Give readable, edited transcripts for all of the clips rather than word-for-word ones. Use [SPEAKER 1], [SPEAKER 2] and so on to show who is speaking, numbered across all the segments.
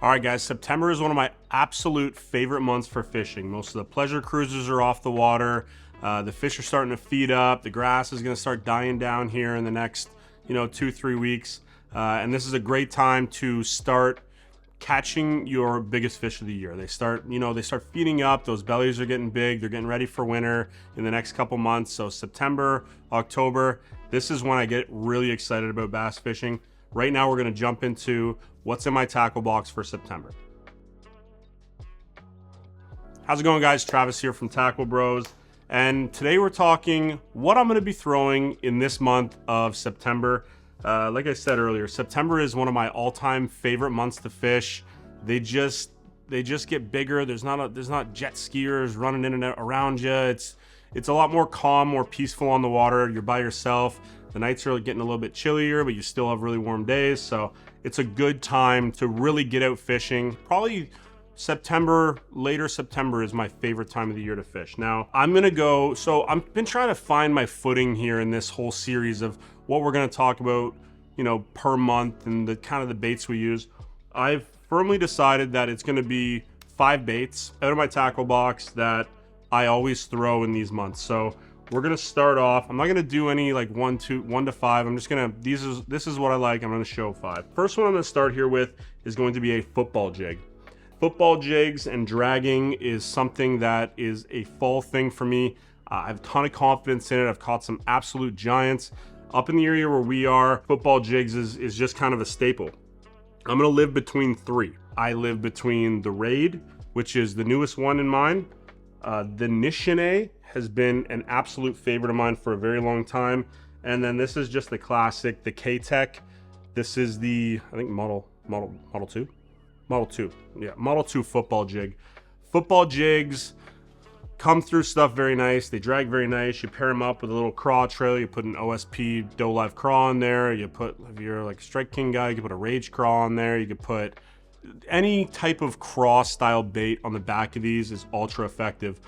[SPEAKER 1] All right, guys, September is one of my absolute favorite months for fishing. Most of the pleasure cruisers are off the water. The fish are starting to feed up. The grass is going to start dying down here in the next, 2-3 weeks. And this is a great time to start catching your biggest fish of the year. They start feeding up. Those bellies are getting big. They're getting ready for winter in the next couple months. So September, October, this is when I get really excited about bass fishing. Right now, we're going to jump into what's in my tackle box for September. How's it going, guys? Travis here from Tackle Bros. And today we're talking what I'm going to be throwing in this month of September. Like I said earlier, September is one of my all-time favorite months to fish. They just get bigger. There's not jet skiers running in and out around you. It's a lot more calm, more peaceful on the water. You're by yourself. The nights are getting a little bit chillier, but you still have really warm days. So it's a good time to really get out fishing. Probably later September is my favorite time of the year to fish. Now I've been trying to find my footing here in this whole series of what we're going to talk about, per month and the kind of the baits we use. I've firmly decided that it's going to be 5 baits out of my tackle box that I always throw in these months. So we're gonna start off. I'm not gonna do any like 1 to 5. I'm just gonna, this is what I like. I'm gonna show 5. First one I'm gonna start here with is going to be a football jig. Football jigs and dragging is something that is a fall thing for me. I have a ton of confidence in it. I've caught some absolute giants. Up in the area where we are, football jigs is just kind of a staple. I'm gonna live between 3. I live between the Raid, which is the newest one in mine. The Nishine has been an absolute favorite of mine for a very long time. And then this is just the classic, the K-Tech. This is the, I think Model 2? Model 2, yeah, Model 2 football jig. Football jigs come through stuff very nice. They drag very nice. You pair them up with a little craw trail. You put an OSP Doe Live craw on there. You put, if you're like a Strike King guy, you can put a Rage craw on there. You could put any type of craw style bait on the back of these is ultra effective.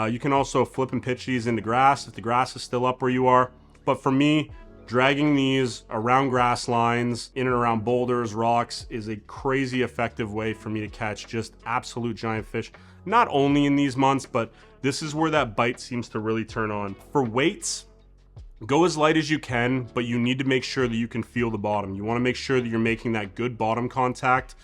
[SPEAKER 1] You can also flip and pitch these into grass if the grass is still up where you are. But for me, dragging these around grass lines, in and around boulders, rocks, is a crazy effective way for me to catch just absolute giant fish. Not only in these months, but this is where that bite seems to really turn on. For weights, go as light as you can, but you need to make sure that you can feel the bottom. You want to make sure that you're making that good bottom contact.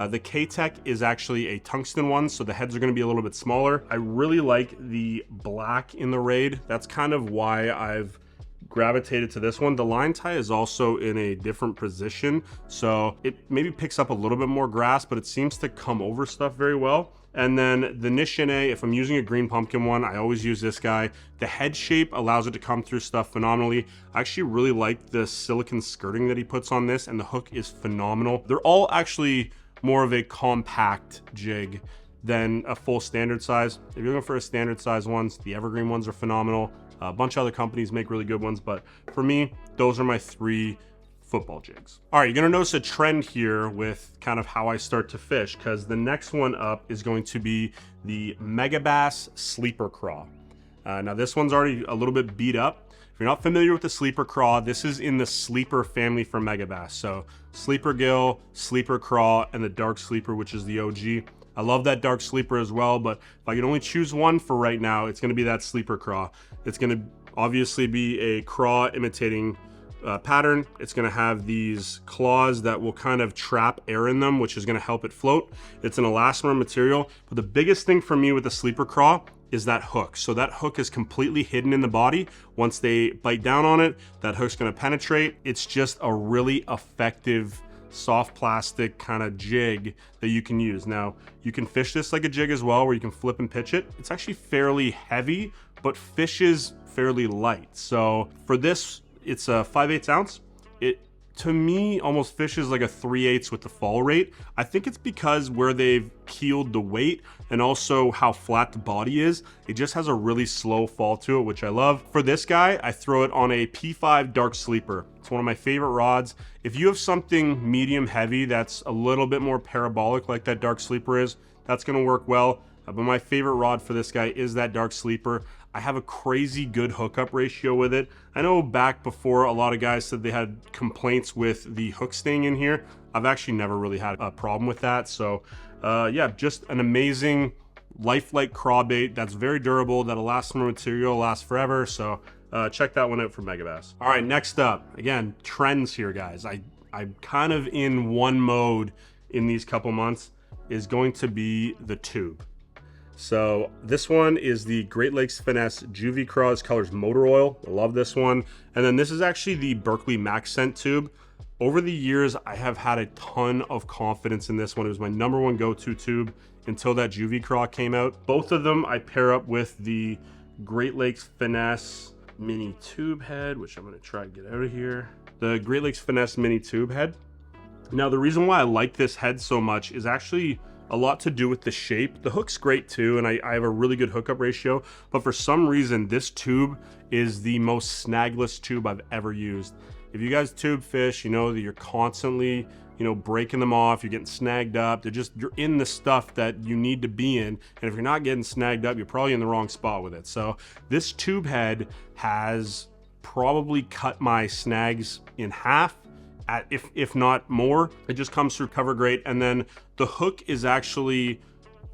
[SPEAKER 1] The K-Tech is actually a tungsten one, so the heads are going to be a little bit smaller. I really like the black in the Raid. That's kind of why I've gravitated to this one. The line tie is also in a different position, so it maybe picks up a little bit more grass, but it seems to come over stuff very well. And then the Nishine, if I'm using a green pumpkin one, I always use this guy. The head shape allows it to come through stuff phenomenally. I actually really like the silicone skirting that he puts on this, and the hook is phenomenal. They're all actually more of a compact jig than a full standard size. If you're looking for a standard size ones, the evergreen ones are phenomenal. A bunch of other companies make really good ones, but for me, those are my 3 football jigs. All right, you're gonna notice a trend here with kind of how I start to fish, because the next one up is going to be the Megabass Sleeper Craw. Now this one's already a little bit beat up. If you're not familiar with the Sleeper Craw, this is in the Sleeper family for Megabass. So Sleeper Gill, Sleeper Craw, and the Dark Sleeper, which is the OG. I love that Dark Sleeper as well, but if I can only choose one for right now, it's gonna be that Sleeper Craw. It's gonna obviously be a craw imitating pattern. It's gonna have these claws that will kind of trap air in them, which is gonna help it float. It's an elastomer material, but the biggest thing for me with the Sleeper Craw is that hook. So that hook is completely hidden in the body. Once they bite down on it, that hook's gonna penetrate. It's just a really effective soft plastic kind of jig that you can use. Now, you can fish this like a jig as well, where you can flip and pitch it. It's actually fairly heavy, but fishes fairly light. So for this, it's a 5/8 ounce. It, to me, almost fishes like a 3/8 with the fall rate. I think it's because where they've keeled the weight and also how flat the body is, it just has a really slow fall to it, which I love. For this guy, I throw it on a P5 Dark Sleeper. It's one of my favorite rods. If you have something medium heavy that's a little bit more parabolic like that Dark Sleeper is, that's gonna work well. But my favorite rod for this guy is that Dark Sleeper. I have a crazy good hookup ratio with it. I know back before, a lot of guys said they had complaints with the hook staying in here. I've actually never really had a problem with that. So yeah, just an amazing lifelike craw-bait that's very durable, that elastomer material lasts forever. So check that one out for Megabass. All right, next up, again, trends here, guys. I'm kind of in one mode in these couple months, is going to be the tube. So this one is the Great Lakes Finesse Juvie Craws Colors Motor Oil. I love this one. And then this is actually the Berkeley Max Scent tube. Over the years, I have had a ton of confidence in this one. It was my #1 go-to tube until that Juvie Craw came out. Both of them I pair up with the Great Lakes Finesse Mini Tube Head, which I'm gonna try to get out of here. The Great Lakes Finesse Mini Tube Head. Now, the reason why I like this head so much is actually a lot to do with the shape. The hook's great too, and I have a really good hookup ratio, but for some reason, this tube is the most snagless tube I've ever used. If you guys tube fish, you know that you're constantly, you know, breaking them off, you're getting snagged up, you're in the stuff that you need to be in, and if you're not getting snagged up, you're probably in the wrong spot with it. So this tube head has probably cut my snags in half, if not more. It just comes through cover great, and then the hook is actually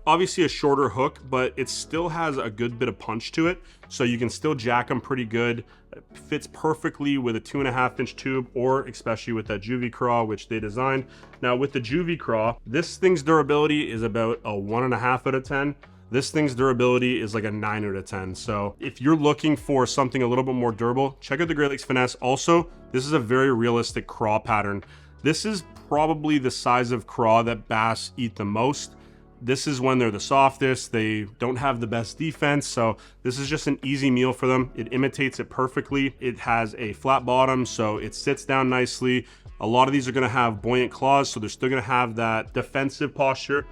[SPEAKER 1] obviously a shorter hook, but it still has a good bit of punch to it, so you can still jack them pretty good. It fits perfectly with a 2.5-inch tube, or especially with that Juvie Craw, which they designed. Now with the Juvie Craw, this thing's durability is about a 1.5 out of 10. This thing's durability is like a 9 out of 10. So if you're looking for something a little bit more durable, check out the Great Lakes Finesse. Also, this is a very realistic craw pattern. This is probably the size of craw that bass eat the most. This is when they're the softest. They don't have the best defense, so this is just an easy meal for them. It imitates it perfectly. It has a flat bottom, so it sits down nicely. A lot of these are gonna have buoyant claws, so they're still gonna have that defensive posture.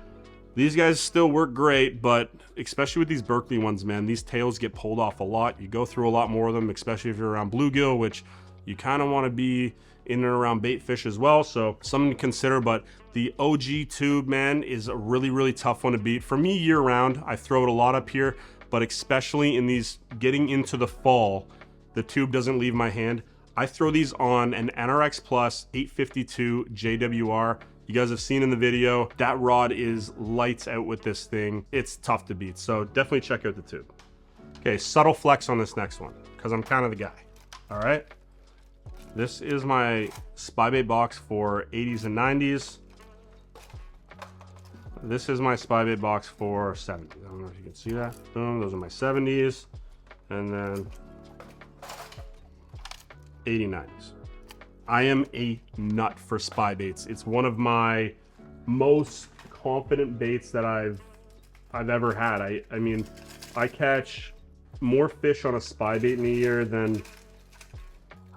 [SPEAKER 1] These guys still work great, but especially with these Berkeley ones, man, these tails get pulled off a lot. You go through a lot more of them, especially if you're around bluegill, which you kind of want to be in and around bait fish as well. So something to consider, but the OG tube, man, is a really, really tough one to beat. For me, year round, I throw it a lot up here, but especially in these getting into the fall, the tube doesn't leave my hand. I throw these on an NRX Plus 852 JWR. You guys have seen in the video, that rod is lights out with this thing. It's tough to beat, so definitely check out the tube. Okay, subtle flex on this next one, because I'm kind of the guy. All right, this is my spy-bait box for 80s and 90s. This is my spy-bait box for 70s. I don't know if you can see that. Boom, those are my 70s, and then 80s, 90s. I am a nut for spy baits. It's one of my most confident baits that I've ever had. I mean, I catch more fish on a spy bait in a year than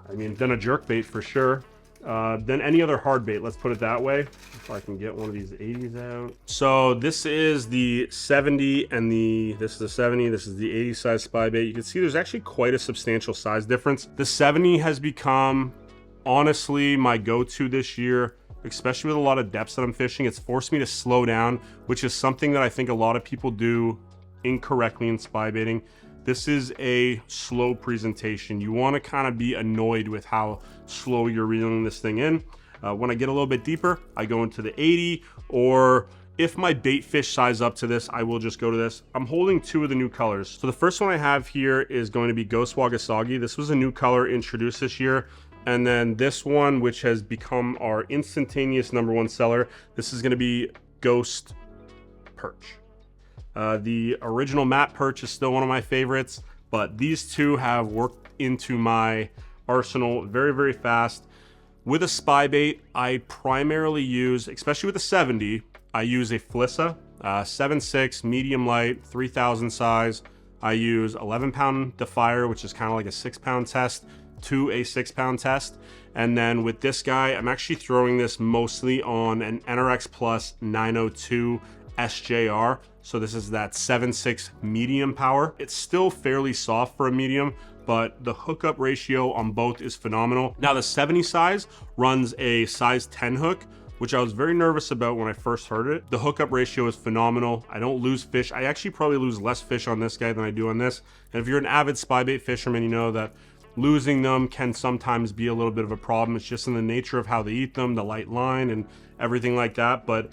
[SPEAKER 1] a jerk bait for sure, than any other hard bait. Let's put it that way. If I can get one of these 80s out. So this is the 70 and this is the 70, this is the 80 size spy bait. You can see there's actually quite a substantial size difference. The 70 has become honestly my go-to this year, especially with a lot of depths that I'm fishing. It's forced me to slow down, which is something that I think a lot of people do incorrectly in spy baiting. This is a slow presentation. You want to kind of be annoyed with how slow you're reeling this thing in. When I get a little bit deeper, I go into the 80, or if my bait fish size up to this, I will just go to this. I'm holding two of the new colors. So the first one I have here is going to be Ghost Wagasagi. This was a new color introduced this year. And then this one, which has become our instantaneous #1 seller, this is going to be Ghost Perch. The original matte perch is still one of my favorites, but these two have worked into my arsenal very, very fast. With a spy bait, I primarily use, especially with the 70, I use a Flissa, 7.6 medium light, 3000 size. I use 11-pound Defier, which is kind of like a 6-pound test, to a 6-pound test. And then with this guy, I'm actually throwing this mostly on an NRX Plus 902 SJR. So this is that 7.6 medium power. It's still fairly soft for a medium, but the hookup ratio on both is phenomenal. Now the 70 size runs a size 10 hook, which I was very nervous about when I first heard it. The hookup ratio is phenomenal. I don't lose fish. I actually probably lose less fish on this guy than I do on this. And if you're an avid spy bait fisherman, you know that losing them can sometimes be a little bit of a problem. It's just in the nature of how they eat them, the light line and everything like that. But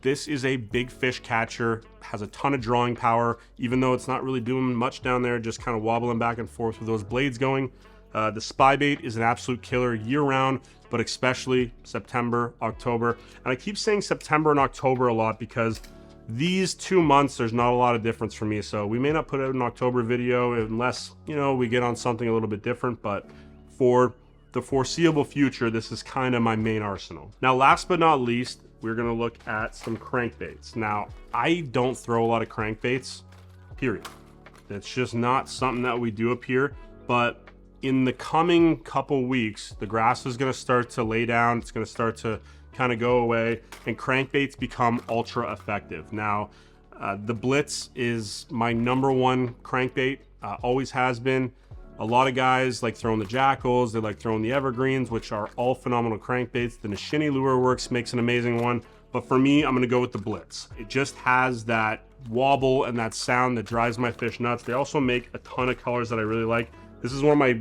[SPEAKER 1] this is a big fish catcher, has a ton of drawing power, even though it's not really doing much down there, just kind of wobbling back and forth with those blades going. The spy bait is an absolute killer year round, but especially September, October. And I keep saying September and October a lot because these 2 months, there's not a lot of difference for me. So we may not put out an October video unless, you know, we get on something a little bit different, but for the foreseeable future, this is kind of my main arsenal. Now, last but not least, we're gonna look at some crankbaits. Now, I don't throw a lot of crankbaits, period. It's just not something that we do up here, but in the coming couple weeks, the grass is gonna start to lay down, it's gonna start to kind of go away, and crankbaits become ultra effective. Now, the Blitz is my #1 crankbait, always has been. A lot of guys like throwing the Jackals, they like throwing the Evergreens, which are all phenomenal crankbaits. The Nishini Lure Works makes an amazing one, but for me, I'm gonna go with the Blitz. It just has that wobble and that sound that drives my fish nuts. They also make a ton of colors that I really like. This is one of my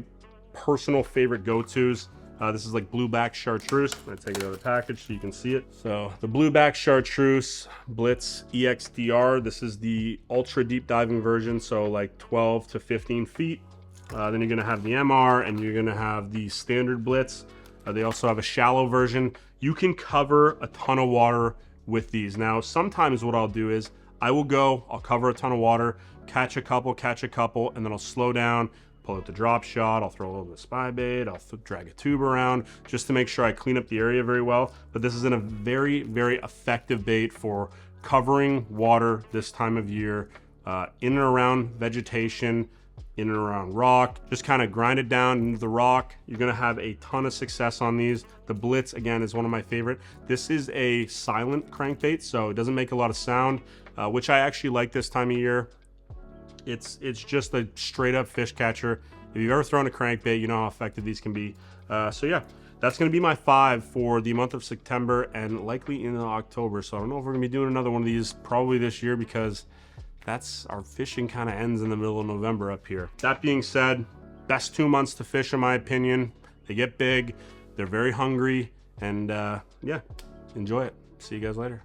[SPEAKER 1] personal favorite go-tos. This is like blueback chartreuse. I'm gonna take it out of the package so you can see it. So the blueback chartreuse Blitz EXDR. This is the ultra deep diving version, so like 12 to 15 feet. Then you're gonna have the MR and you're gonna have the standard Blitz. They also have a shallow version. You can cover a ton of water with these. Now, sometimes what I'll do is I'll cover a ton of water, catch a couple, and then I'll slow down, pull out the drop shot, I'll throw a little bit of spy bait, I'll drag a tube around just to make sure I clean up the area very well. But this is a very, very effective bait for covering water this time of year, in and around vegetation, in and around rock. Just kind of grind it down into the rock. You're gonna have a ton of success on these. The Blitz, again, is one of my favorite. This is a silent crankbait, so it doesn't make a lot of sound, which I actually like this time of year. It's just a straight up fish catcher. If you've ever thrown a crankbait, you know how effective these can be. So yeah, that's gonna be my 5 for the month of September and likely into October. So I don't know if we're gonna be doing another one of these probably this year because that's our fishing kind of ends in the middle of November up here. That being said, best 2 months to fish in my opinion. They get big, they're very hungry, and yeah, enjoy it. See you guys later.